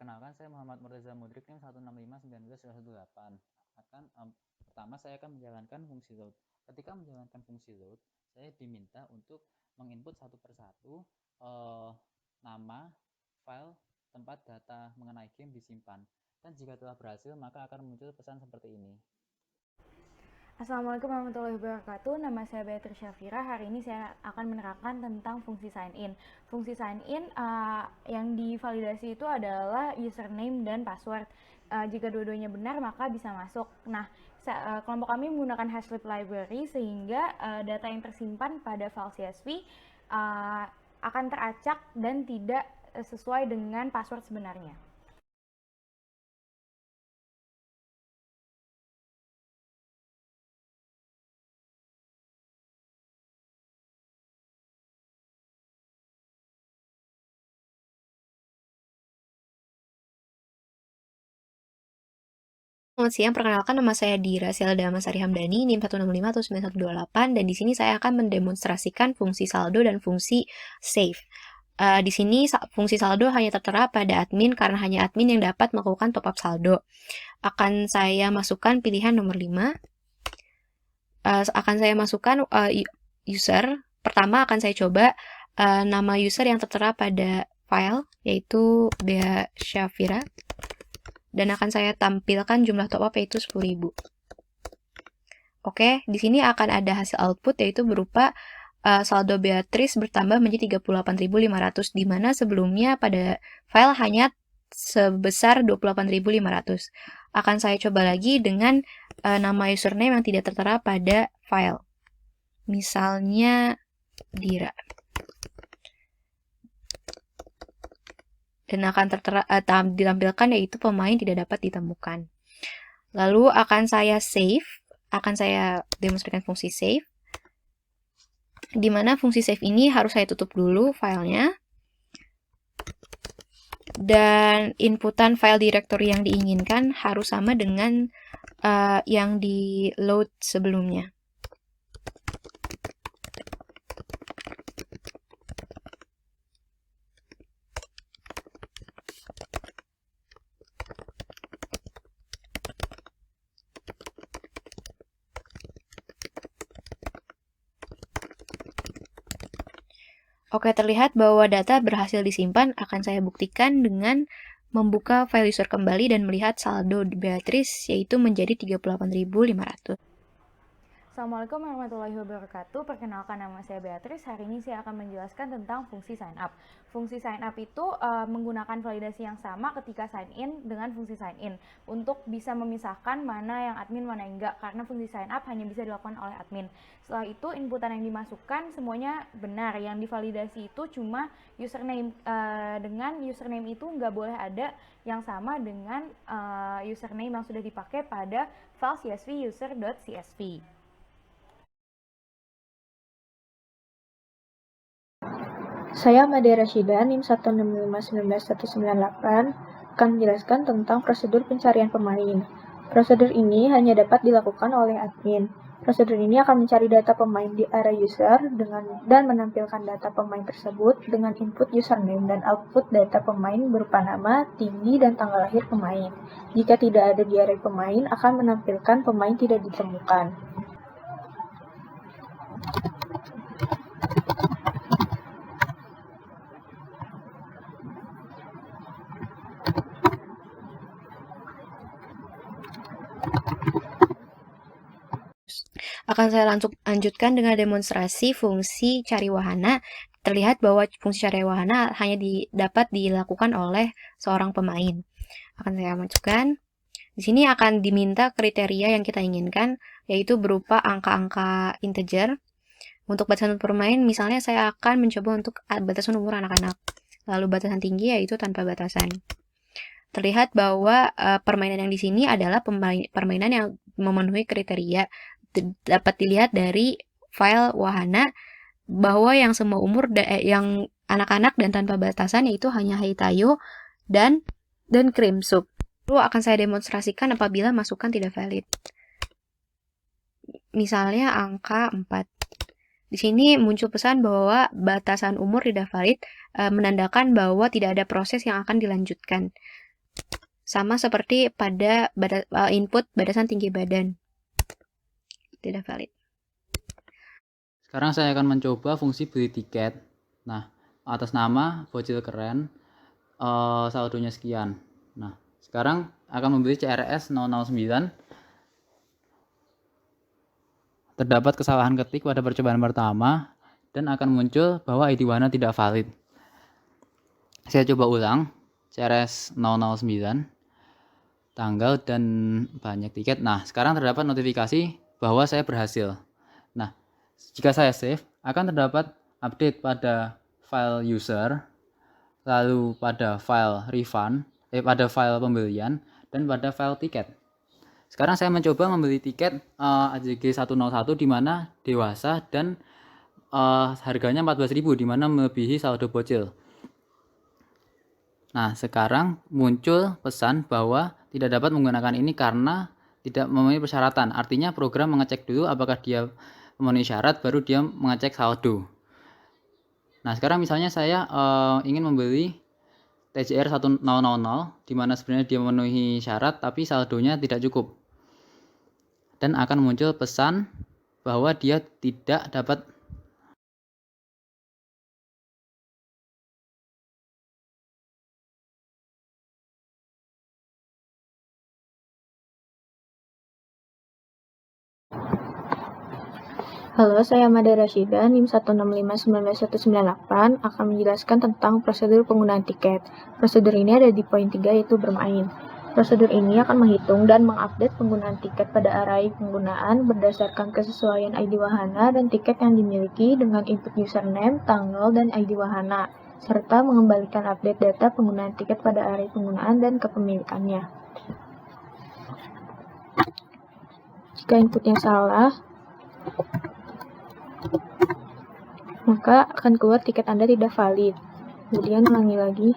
Perkenalkan, saya Muhammad Murtaza Mudrik, NIM 1651918. Pertama, saya akan menjalankan fungsi load. Ketika menjalankan fungsi load, saya diminta untuk menginput satu persatu nama, file, tempat data mengenai game disimpan. Dan jika telah berhasil, maka akan muncul pesan seperti ini. Assalamualaikum warahmatullahi wabarakatuh. Nama saya Beatrice Syafira. Hari ini saya akan menerangkan tentang fungsi sign in. Fungsi sign in yang divalidasi itu adalah username dan password. Jika dua-duanya benar, maka bisa masuk. Nah, kelompok kami menggunakan Hashlib library sehingga data yang tersimpan pada file CSV akan teracak dan tidak sesuai dengan password sebenarnya. Selamat siang, perkenalkan nama saya Dira Selda Masari Hamdani, NIM 1659128, dan di sini saya akan mendemonstrasikan fungsi saldo dan fungsi save. Di sini fungsi saldo hanya tertera pada admin karena hanya admin yang dapat melakukan top up saldo. Akan saya masukkan pilihan nomor 5. Akan saya masukkan user. Pertama akan saya coba nama user yang tertera pada file, yaitu Bea Syafira. Dan akan saya tampilkan jumlah top up yaitu 10.000. Oke, di sini akan ada hasil output yaitu berupa saldo Beatrice bertambah menjadi 38.500, di mana sebelumnya pada file hanya sebesar 28.500. Akan saya coba lagi dengan nama username yang tidak tertera pada file. Misalnya Dira. Dan akan ditampilkan yaitu pemain tidak dapat ditemukan. Lalu akan saya save, akan saya demonstrasikan fungsi save, di mana fungsi save ini harus saya tutup dulu filenya, dan inputan file directory yang diinginkan harus sama dengan yang di load sebelumnya. Oke, terlihat bahwa data berhasil disimpan. Akan saya buktikan dengan membuka file user kembali dan melihat saldo Beatrice yaitu menjadi 38.500. Assalamualaikum warahmatullahi wabarakatuh. Perkenalkan, nama saya Beatrice. Hari ini saya akan menjelaskan tentang fungsi sign up. Fungsi sign up itu menggunakan validasi yang sama ketika sign in dengan fungsi sign in untuk bisa memisahkan mana yang admin mana yang enggak, karena fungsi sign up hanya bisa dilakukan oleh admin. Setelah itu inputan yang dimasukkan semuanya benar. Yang divalidasi itu cuma username. Dengan username itu nggak boleh ada yang sama dengan username yang sudah dipakai pada file csv user.csv. Saya Made Rashida, NIM 1651918, akan menjelaskan tentang prosedur pencarian pemain. Prosedur ini hanya dapat dilakukan oleh admin. Prosedur ini akan mencari data pemain di area user dan menampilkan data pemain tersebut dengan input username dan output data pemain berupa nama, tinggi, dan tanggal lahir pemain. Jika tidak ada di area pemain, akan menampilkan pemain tidak ditemukan. Akan saya lanjutkan dengan demonstrasi fungsi cari wahana. Terlihat bahwa fungsi cari wahana hanya dapat dilakukan oleh seorang pemain. Akan saya masukkan. Di sini akan diminta kriteria yang kita inginkan, yaitu berupa angka-angka integer. Untuk batasan pemain, misalnya saya akan mencoba untuk batasan umur anak-anak. Lalu batasan tinggi yaitu tanpa batasan. Terlihat bahwa permainan yang di sini adalah permainan yang memenuhi kriteria. Dapat dilihat dari file wahana bahwa yang semua umur yang anak-anak dan tanpa batasan yaitu hanya Haitayo dan Cream Soup. Lalu akan saya demonstrasikan apabila masukan tidak valid. Misalnya angka 4. Di sini muncul pesan bahwa batasan umur tidak valid, menandakan bahwa tidak ada proses yang akan dilanjutkan. Sama seperti pada input batasan tinggi badan. Tidak valid. Sekarang saya akan mencoba fungsi beli tiket. Nah, atas nama Bocil Keren, saldonya sekian. Nah, sekarang akan membeli CRS 009. Terdapat kesalahan ketik pada percobaan pertama dan akan muncul bahwa ID Wahana tidak valid. Saya coba ulang, CRS 009, tanggal dan banyak tiket. Nah, sekarang terdapat notifikasi bahwa saya berhasil. Nah, jika saya save, akan terdapat update pada file user, lalu pada file refund, pada file pembelian, dan pada file tiket. Sekarang saya mencoba membeli tiket AJG 101 di mana dewasa dan harganya 14.000 di mana melebihi saldo bocil. Nah, sekarang muncul pesan bahwa tidak dapat menggunakan ini karena tidak memenuhi persyaratan. Artinya program mengecek dulu apakah dia memenuhi syarat baru dia mengecek saldo. Nah, sekarang misalnya saya ingin membeli TJR 1000 di mana sebenarnya dia memenuhi syarat tapi saldonya tidak cukup. Dan akan muncul pesan bahwa dia tidak dapat Halo, saya Mada Rasyida, NIM 165199198 akan menjelaskan tentang prosedur penggunaan tiket. Prosedur ini ada di poin 3 yaitu bermain. Prosedur ini akan menghitung dan mengupdate penggunaan tiket pada array penggunaan berdasarkan kesesuaian ID Wahana dan tiket yang dimiliki dengan input username, tanggal, dan ID Wahana, serta mengembalikan update data penggunaan tiket pada array penggunaan dan kepemilikannya. Jika inputnya salah, maka akan keluar tiket Anda tidak valid. Kemudian ulangi lagi.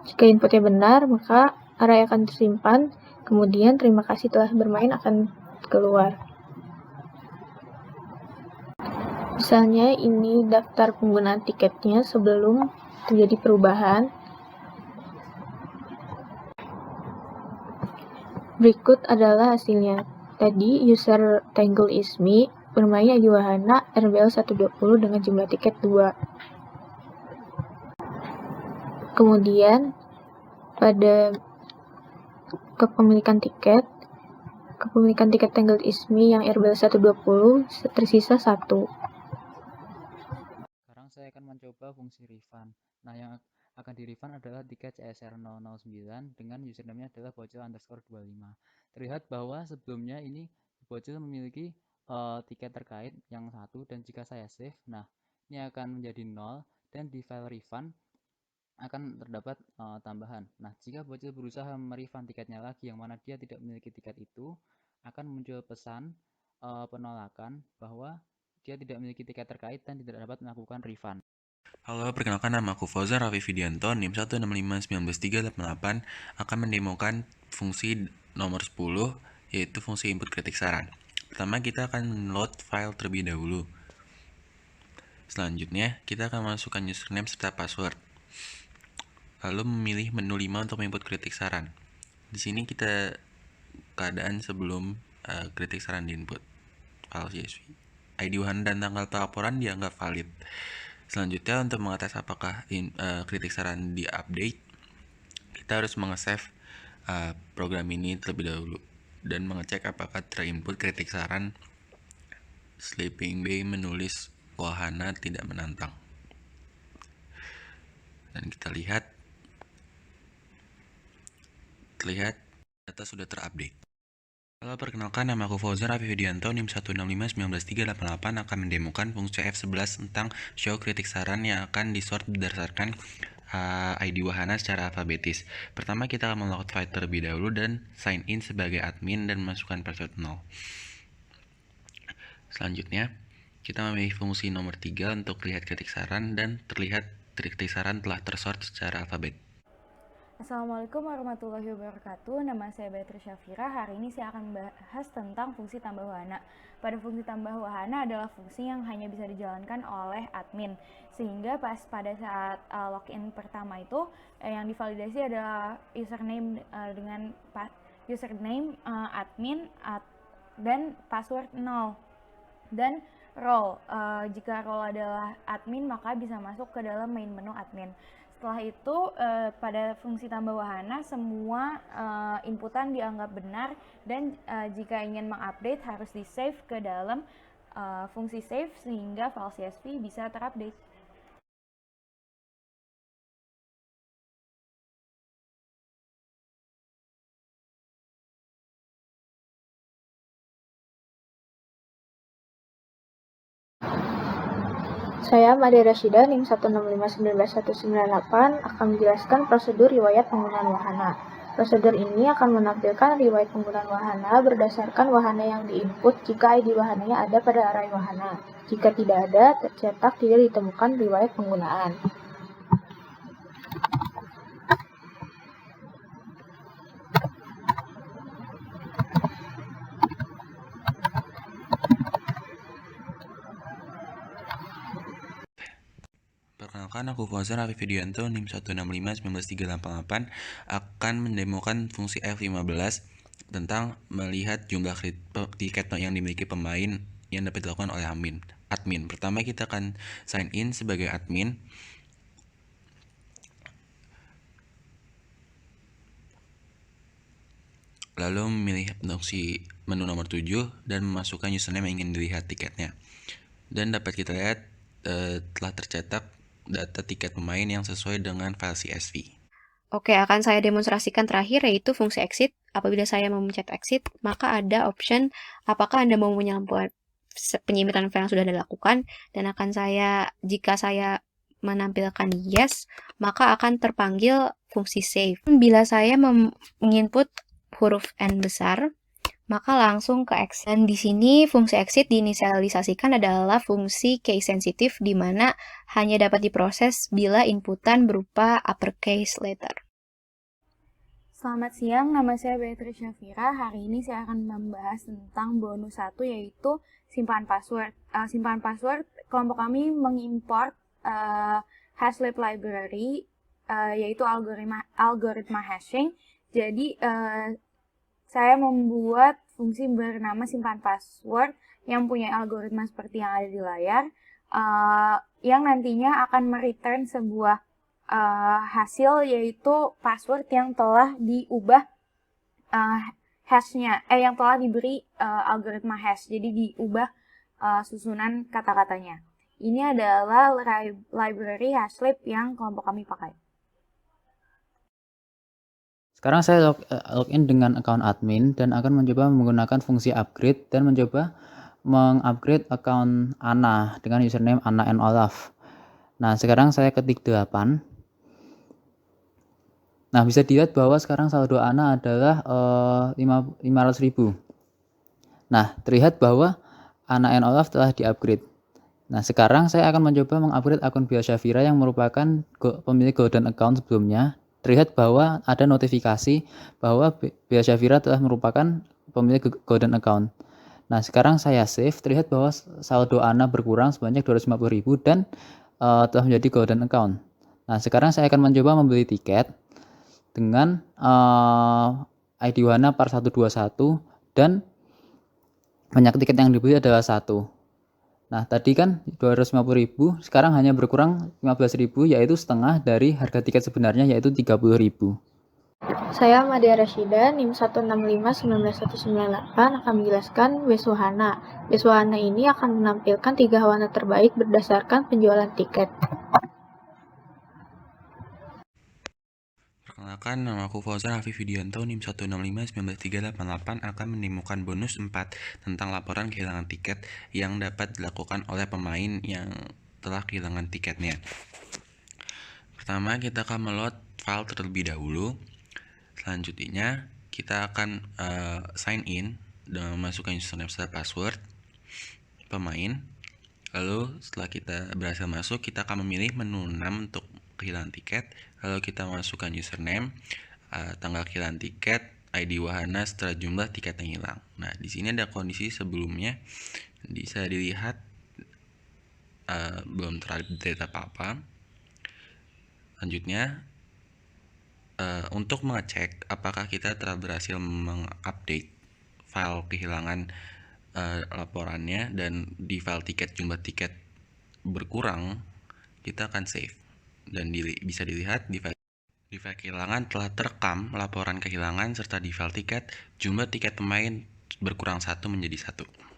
Jika inputnya benar, maka array akan tersimpan. Kemudian terima kasih telah bermain akan keluar. Misalnya ini daftar penggunaan tiketnya sebelum terjadi perubahan. Berikut adalah hasilnya. Tadi user Tangle Ismi bermain ID Wahana RBL 120 dengan jumlah tiket 2. Kemudian pada kepemilikan tiket Tangle Ismi yang RBL 120 tersisa 1. Sekarang saya akan mencoba fungsi refund. Nah, yang akan di refund adalah tiket CSR 009 dengan username-nya adalah bocil_25. Terlihat bahwa sebelumnya ini bocil memiliki tiket terkait yang 1 dan jika saya save, nah ini akan menjadi 0 dan di file refund akan terdapat tambahan. Nah, jika bocil berusaha merefund tiketnya lagi yang mana dia tidak memiliki tiket itu, akan muncul pesan penolakan bahwa dia tidak memiliki tiket terkait dan tidak dapat melakukan refund. Halo, perkenalkan nama aku Fauzan Raffi Fidianto, NIM 165199388 akan mendemokan fungsi nomor 10, yaitu fungsi input kritik saran. Pertama, kita akan load file terlebih dahulu. Selanjutnya, kita akan masukkan username serta password. Lalu memilih menu 5 untuk input kritik saran. Di sini kita keadaan sebelum kritik saran di input file CSV. ID Wahana dan tanggal pelaporan dianggap valid. Selanjutnya, untuk mengetes apakah kritik saran di-update, kita harus menge-save program ini terlebih dahulu dan mengecek apakah terinput kritik saran Sleeping Bay menulis Wahana tidak menantang. Dan kita lihat data sudah terupdate. Halo, perkenalkan nama aku Fauzan Raffi Fidianto, NIM 165199388 akan mendemokan fungsi F11 tentang show kritik saran yang akan disort berdasarkan ID Wahana secara alfabetis. Pertama, kita akan meload file terlebih dahulu dan sign in sebagai admin dan masukkan password 0. Selanjutnya, kita memilih fungsi nomor 3 untuk lihat kritik saran dan terlihat kritik saran telah tersort secara alfabet. Assalamualaikum warahmatullahi wabarakatuh. Nama saya Beatrice Syafira. Hari ini saya akan membahas tentang fungsi tambah wahana. Pada fungsi tambah wahana adalah fungsi yang hanya bisa dijalankan oleh admin. Sehingga pada saat login pertama itu yang divalidasi adalah username dengan username admin dan password 0 dan role. Jika role adalah admin maka bisa masuk ke dalam main menu admin. Setelah itu pada fungsi tambah wahana semua inputan dianggap benar dan jika ingin mengupdate harus di save ke dalam fungsi save sehingga file CSV bisa terupdate. Saya Made Rasyida, NIM 165191198 akan menjelaskan prosedur riwayat penggunaan wahana. Prosedur ini akan menampilkan riwayat penggunaan wahana berdasarkan wahana yang diinput jika ID wahananya ada pada array wahana. Jika tidak ada, tercetak tidak ditemukan riwayat penggunaan. Perkenalkan, aku Fauzan Arif Widianto, NIM 1651938 akan mendemokan fungsi F15 tentang melihat jumlah tiket yang dimiliki pemain yang dapat dilakukan oleh admin. Pertama kita akan sign in sebagai admin. Lalu memilih opsi menu nomor 7 dan memasukkan username yang ingin dilihat tiketnya. Dan dapat kita lihat telah tercetak data tiket pemain yang sesuai dengan file CSV. Oke, akan saya demonstrasikan terakhir yaitu fungsi exit. Apabila saya memencet exit, maka ada option apakah Anda mau menyelamatkan penyimitan file yang sudah dilakukan, dan jika saya menampilkan yes, maka akan terpanggil fungsi save. Bila saya menginput huruf N besar, maka langsung ke exit. Dan di sini fungsi exit diinisialisasikan adalah fungsi case sensitive di mana hanya dapat diproses bila inputan berupa uppercase letter. Selamat siang, nama saya Beatrice Syafira. Hari ini saya akan membahas tentang bonus 1 yaitu simpan password. Simpan password, kelompok kami mengimport hashlib library yaitu algoritma hashing. Jadi saya membuat fungsi bernama simpan password yang punya algoritma seperti yang ada di layar, yang nantinya akan mereturn sebuah hasil yaitu password yang telah diubah hashnya, yang telah diberi algoritma hash, jadi diubah susunan kata-katanya. Ini adalah library hashlib yang kelompok kami pakai. Sekarang saya login dengan account admin dan akan mencoba menggunakan fungsi upgrade dan mencoba mengupgrade account Ana dengan username Ana and Olaf. Nah, sekarang saya ketik 8. Nah, bisa dilihat bahwa sekarang saldo Ana adalah 500.000. Nah, terlihat bahwa Ana and Olaf telah di-upgrade. Nah, sekarang saya akan mencoba mengupgrade akun Bea Syafira yang merupakan pemilik golden account sebelumnya. Terlihat bahwa ada notifikasi bahwa Bea Syafira telah merupakan pemilik golden account. Nah, sekarang saya save, terlihat bahwa saldo Ana berkurang sebanyak 250.000 dan telah menjadi golden account. Nah, sekarang saya akan mencoba membeli tiket dengan ID wahana par 121 dan banyak tiket yang dibeli adalah 1. Nah, tadi kan 250.000, sekarang hanya berkurang 15.000, yaitu setengah dari harga tiket sebenarnya, yaitu 30.000. Saya Made Rasyida, NIM 165191198 akan menjelaskan Base Wahana. Base Wahana ini akan menampilkan 3 wahana terbaik berdasarkan penjualan tiket. Perkenalkan, nama aku Fauzan Arif Widianto, NIM 1651938 akan menemukan bonus 4 tentang laporan kehilangan tiket yang dapat dilakukan oleh pemain yang telah kehilangan tiketnya. Pertama, kita akan meload file terlebih dahulu. Selanjutnya, kita akan sign in dengan memasukkan username serta password pemain. Lalu setelah kita berhasil masuk, kita akan memilih menu 6 untuk kehilangan tiket, lalu kita masukkan username, tanggal kehilangan tiket, ID wahana setelah jumlah tiket yang hilang. Nah, di sini ada kondisi sebelumnya, bisa dilihat belum terupdate apa-apa. Lanjutnya, untuk mengecek apakah kita telah berhasil mengupdate file kehilangan laporannya dan di file tiket jumlah tiket berkurang, kita akan save dan bisa dilihat di file kehilangan telah terekam laporan kehilangan serta di file tiket jumlah tiket pemain berkurang 1 menjadi 1.